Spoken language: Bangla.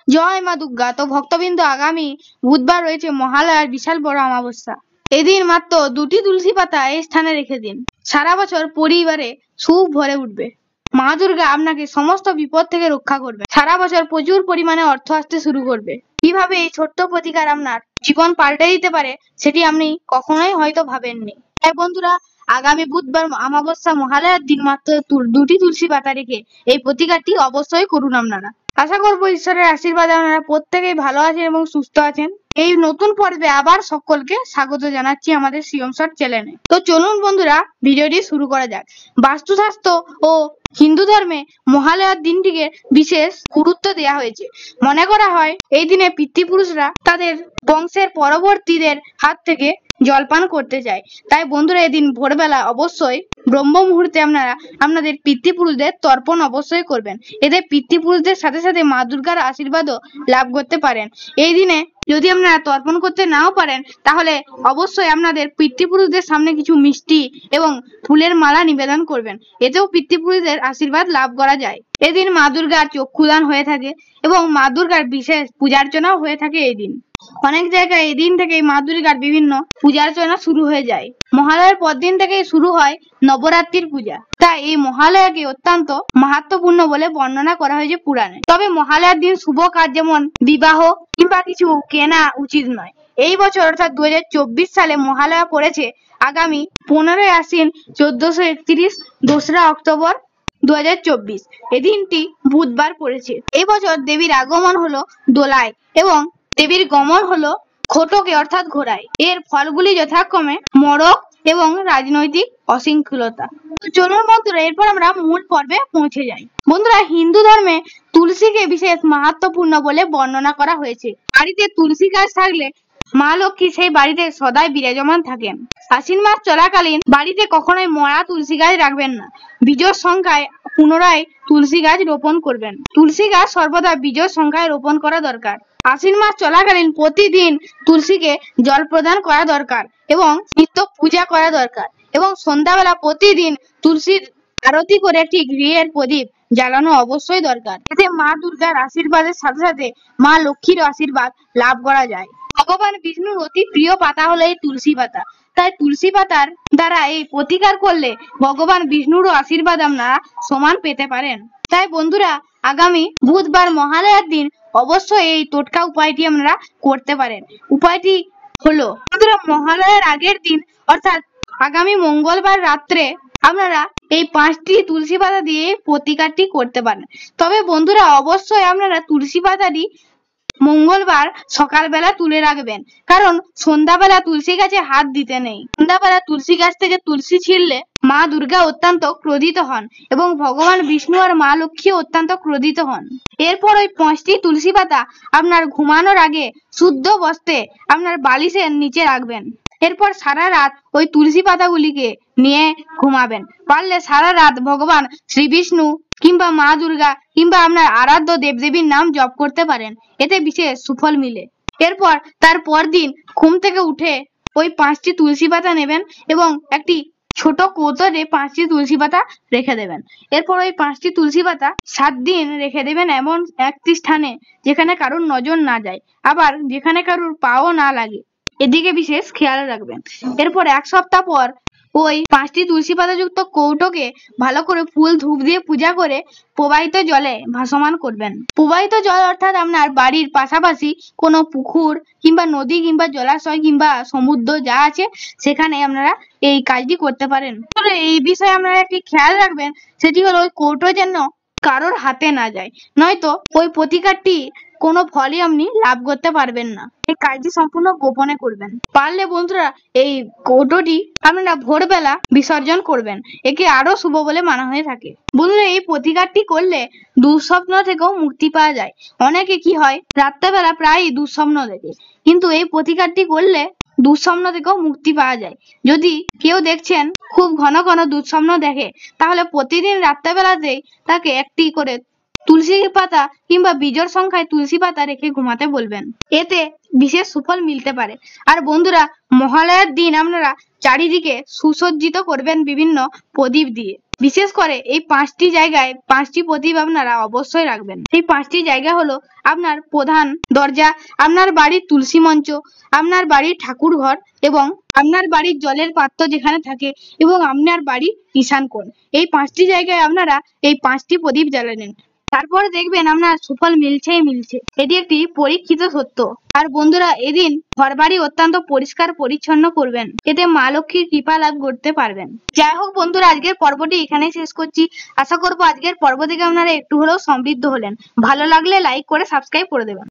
জয় মা দুর্গা। তো ভক্তবৃন্দ, আগামী বুধবার রয়েছে মহালয়ার বিশাল বড় অমাবস্যা। এদিন মাত্র 2টি তুলসী পাতা এই স্থানে রেখে দিন। সারা বছর পরিবারে সুখ ভরে উঠবে। মা দুর্গা আপনাকে সমস্ত বিপদ থেকে রক্ষা করবে। সারা বছর প্রচুর পরিমাণে অর্থ আসতে শুরু করবে। কিভাবে এই ছোট্ট প্রতিকার আপনার জীবন পাল্টে দিতে পারে সেটি আপনি কখনোই হয়তো ভাবেননি। তাই বন্ধুরা, আগামী বুধবার অমাবস্যা মহালয়ার দিন মাত্র 2টি তুলসী পাতা রেখে এই প্রতিকারটি অবশ্যই করুন আপনারা। আশা করবো ঈশ্বরের আশীর্বাদে আপনারা প্রত্যেকেই ভালো আছেন এবং সুস্থ আছেন। এই নতুন পর্বে আবার সকলকে স্বাগত জানাচ্ছি আমাদের সিওম শর্ট চ্যানেলে। তো চলুন বন্ধুরা, ভিডিওটি শুরু করা যাক। বাস্তুশাস্ত্র ও হিন্দু ধর্মে মহালয়ার দিনটিকে বিশেষ গুরুত্ব দেওয়া হয়েছে। মনে করা হয় এই দিনে পিতৃপুরুষরা তাদের বংশের পরবর্তীদের হাত থেকে জলপান করতে চায়। তাই বন্ধুরা, এদিন ভোরবেলা অবশ্যই ব্রহ্ম মুহূর্তে আপনারা আপনাদের পিতৃপুরুষদের তর্পণ অবশ্যই করবেন। এতে পিতৃপুরুষদের সাথে সাথে মা দুর্গার আশীর্বাদও লাভ করতে পারেন। এই দিনে যদি আপনারা তর্পণ করতে নাও পারেন, তাহলে অবশ্যই আপনাদের পিতৃপুরুষদের সামনে কিছু মিষ্টি এবং ফুলের মালা নিবেদন করবেন। এতেও পিতৃপুরুষদের আশীর্বাদ লাভ করা যায়। এদিন মা দুর্গার চক্ষুদান হয়ে থাকে এবং মা দুর্গার বিশেষ পূজার্চনাও হয়ে থাকে। এই দিন অনেক জায়গায় এই দিন থেকেই মা দুর্গার বিভিন্ন পূজার্চনা শুরু হয়ে যায়। মহালয়ার পরদিন থেকেই শুরু হয় নবরাত্রির পূজা। তাই এই মহালয়াকে অত্যন্ত মাহাত্ম্যপূর্ণ বলে বর্ণনা করা হয়েছে পুরাণে। তবে মহালয়ার দিন শুভ কাজ যেমন বিবাহ কিংবা কিছু কেনা উচিত নয়। এই বছর অর্থাৎ 2024 সালে মহালয়া পড়েছে আগামী 15ই আশ্বিন 1431, 2রা অক্টোবর 2024। এই দিনটি বুধবার পড়েছে। এই বছর দেবীর আগমন হলো দোলায় এবং দেবীর গমন হলো খোটকে অর্থাৎ ঘোড়ায়। এর ফলগুলি যথাক্রমে মড়ক এবং রাজনৈতিক অশৃঙ্খলতা। চলুন বন্ধুরা, এরপর আমরা মূল পর্বে পৌঁছে যাই। বন্ধুরা, হিন্দু ধর্মে তুলসীকে বিশেষ মাহাত্ম্যপূর্ণ বলে বর্ণনা করা হয়েছে। বাড়িতে তুলসী গাছ থাকলে মা লক্ষ্মী সেই বাড়িতে সদাই বিরাজমান থাকেন। আশ্বিন মাস চলাকালীন বাড়িতে কখনোই মরা তুলসী গাছ রাখবেন না। বিজোড় সংখ্যায় পুনরায় তুলসী গাছ রোপণ করবেন। তুলসী গাছ সর্বদা বিজোড় সংখ্যায় রোপণ করা দরকার। আশ্বিন মাস চলাকালীন প্রতিদিন তুলসীকে জল প্রদান করা দরকার এবং নিত্য পূজা করা দরকার এবং সন্ধ্যাবেলা প্রতিদিন তুলসীর আরতি করে একটি ঘিয়ের প্রদীপ জ্বালানো অবশ্যই দরকার। এতে মা দুর্গার আশীর্বাদের সাথে সাথে মা লক্ষ্মীর আশীর্বাদ লাভ করা যায়। ভগবান বিষ্ণুর অতি প্রিয় পাতা হলো এই তুলসী পাতা। তাই তুলসী পাতার দ্বারা এই প্রতিকার করলে ভগবান বিষ্ণুরও আশীর্বাদ আপনারা সমান পেতে পারেন। তাই বন্ধুরা, আগামী বুধবার মহালয়ার দিন অবশ্যই এই টোটকা উপায়টি আপনারা করতে পারেন। উপায়টি হলো, বন্ধুরা, মহালয়ার আগের দিন অর্থাৎ আগামী মঙ্গলবার রাত্রে আপনারা এই 5টি তুলসী পাতা দিয়ে প্রতিকারটি করতে পারেন। তবে বন্ধুরা, অবশ্যই আপনারা তুলসী পাতাটি মঙ্গলবার সকালবেলা তুলে রাখবেন, কারণ সন্ধ্যাবেলা তুলসী গাছে হাত দিতে নেই। সন্ধ্যাবেলা তুলসী গাছ থেকে তুলসী ছিঁড়লে মা দুর্গা অত্যন্ত ক্রোধিত হন এবং ভগবান বিষ্ণু আর মা লক্ষ্মী অত্যন্ত ক্রোধিত হন। এরপর ওই 5টি তুলসী পাতা আপনার ঘুমানোর আগে শুদ্ধ বস্ত্রে আপনার বালিশের নিচে রাখবেন। এরপর সারা রাত ওই তুলসী পাতাগুলিকে নিয়ে ঘুমাবেন। পারলে সারা রাত ভগবান শ্রী বিষ্ণু কিংবা মা দুর্গা কিংবা আপনার আরাধ্য দেবদেবীর নাম জপ করতে পারেন। এতে বিশেষ সুফল মিলে। এরপর তার পরদিন ঘুম থেকে উঠে ওই 5টি তুলসী পাতা নেবেন এবং একটি ছোট কৌটোতে 5টি তুলসী পাতা রেখে দেবেন। এরপর ওই 5টি তুলসী পাতা 7 দিন রেখে দেবেন এমন একটি স্থানে যেখানে কারোর নজর না যায়, আবার যেখানে কারোর পাও না লাগে, এদিকে বিশেষ খেয়াল রাখবেন। এরপর 1 সপ্তাহ পর ওই 5টি তুলসী পাতা যুক্ত কৌটোকে ভালো করে ফুল ধূপ দিয়ে পূজা করে প্রবাহিত জলে ভাসমান করবেন। প্রবাহিত জল অর্থাৎ আপনার বাড়ির পাশাপাশি কোনো পুকুর কিংবা নদী কিংবা জলাশয় কিংবা সমুদ্র যা আছে সেখানে আপনারা এই কাজটি করতে পারেন। তবে এই বিষয়ে আপনারা একটি খেয়াল রাখবেন, সেটি হলো ওই কৌটো যেন কারোর হাতে না যায়, নয়তো ওই প্রতিকারটি কোনো ফলই আপনি লাভ করতে পারবেন না। এই কাজটি সম্পূর্ণ গোপনে করবেন। পারলে বন্ধুরা, এই কৌটোটি আপনারা ভোরবেলা বিসর্জন করবেন। একে আরো শুভ বলে মানা হয়ে থাকে। বন্ধুরা, এই প্রতিকারটি করলে দুঃস্বপ্ন থেকেও মুক্তি পাওয়া যায়। অনেকে কি হয়, রাত্রেবেলা প্রায়ই দুঃস্বপ্ন দেখে, কিন্তু এই প্রতিকারটি করলে দুঃস্বপ্ন থেকেও মুক্তি পাওয়া যায়। যদি কেউ দেখছেন খুব ঘন ঘন দুঃস্বপ্ন দেখে, তাহলে প্রতিদিন রাত্রেবেলাতেই তাকে একটি করে তুলসী পাতা কিংবা বিজোড় সংখ্যায় তুলসী পাতা রেখে ঘুমাতে বলবেন। এতে বিশেষ সুফল মিলতে পারে। আর বন্ধুরা, মহালয়ার দিন আপনারা চারিদিকে সুসজ্জিত করবেন বিভিন্ন প্রদীপ দিয়ে। বিশেষ করে এই 5টি জায়গায় 5টি প্রদীপ আপনারা অবশ্যই রাখবেন। এই 5টি জায়গা হলো আপনার প্রধান দরজা, আপনার বাড়ির তুলসী মঞ্চ, আপনার বাড়ির ঠাকুর ঘর এবং আপনার বাড়ির জলের পাত্র যেখানে থাকে এবং আপনার বাড়ির ঈশান কোণ। এই 5টি জায়গায় আপনারা এই 5টি প্রদীপ জ্বালাবেন। তারপরে দেখবেন আপনার সুফল মিলছেই মিলছে। এটি একটি পরীক্ষিত সত্য। আর বন্ধুরা, এদিন ঘরবাড়ি অত্যন্ত পরিষ্কার পরিচ্ছন্ন করবেন, এতে মা লক্ষ্মীর কৃপা লাভ করতে পারবেন। যাই হোক বন্ধুরা, আজকের পর্বটি এখানেই শেষ করছি। আশা করবো আজকের পর্ব থেকে আপনারা একটু হলেও সমৃদ্ধ হলেন। ভালো লাগলে লাইক করে সাবস্ক্রাইব করে দেবেন।